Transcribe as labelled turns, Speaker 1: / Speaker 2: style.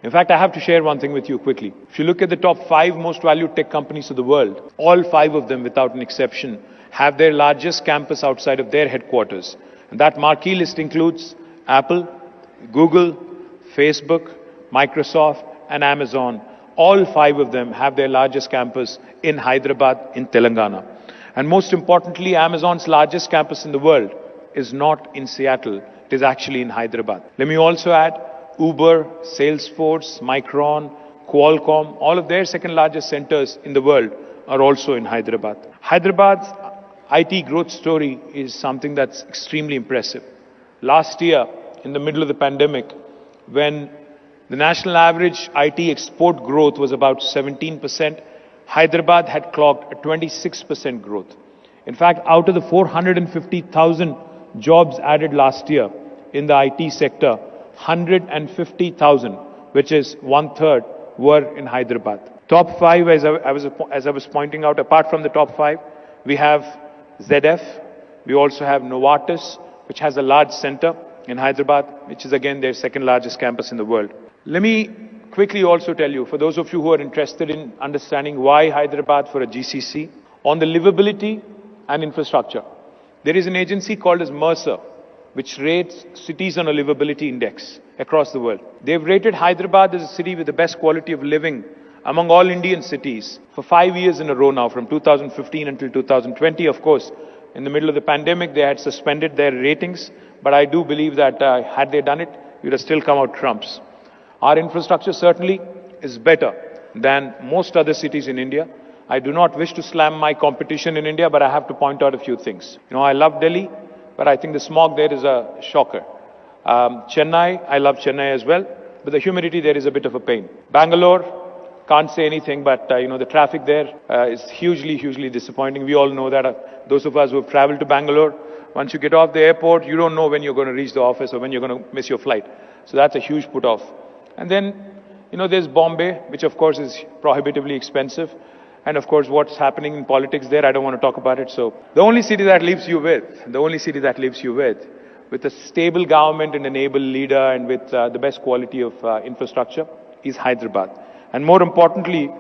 Speaker 1: In fact, I have to share one thing with you quickly. If you look at the top 5 most valued tech companies of the world, all 5 of them, without an exception, have their largest campus outside of their headquarters. And that marquee list includes Apple, Google, Facebook, Microsoft, and Amazon. All 5 of them have their largest campus in Hyderabad, in Telangana. And most importantly, Amazon's largest campus in the world is not in Seattle. It is actually in Hyderabad. Let me also add, Uber, Salesforce, Micron, Qualcomm, all of their second largest centers in the world are also in Hyderabad. Hyderabad's IT growth story is something that's extremely impressive. Last year, in the middle of the pandemic, when the national average IT export growth was about 17%, Hyderabad had clocked a 26% growth. In fact, out of the 450,000 jobs added last year in the IT sector, 150,000, which is 1/3, were in Hyderabad. Top 5, as I was pointing out, apart from the top 5, we have ZF. We also have Novartis, which has a large center in Hyderabad, which is again their second largest campus in the world. Let me quickly also tell you, for those of you who are interested in understanding why Hyderabad for a GCC, on the livability and infrastructure, there is an agency called as Mercer, which rates cities on a livability index across the world. They've rated Hyderabad as a city with the best quality of living among all Indian cities for 5 years in a row now, from 2015 until 2020. Of course, in the middle of the pandemic, they had suspended their ratings, but I do believe that had they done it, we would have still come out trumps. Our infrastructure certainly is better than most other cities in India. I do not wish to slam my competition in India, but I have to point out a few things. I love Delhi, but I think the smog there is a shocker. Chennai, I love Chennai as well, but the humidity there is a bit of a pain. Bangalore, can't say anything, but the traffic there is hugely disappointing. We all know that. Those of us who have traveled to Bangalore, once you get off the airport, you don't know when you're going to reach the office or when you're going to miss your flight. So that's a huge put off. And then, there's Bombay, which of course is prohibitively expensive. And of course, what's happening in politics there, I don't want to talk about it. So the only city that leaves you with a stable government and an able leader and with the best quality of infrastructure is Hyderabad. And more importantly,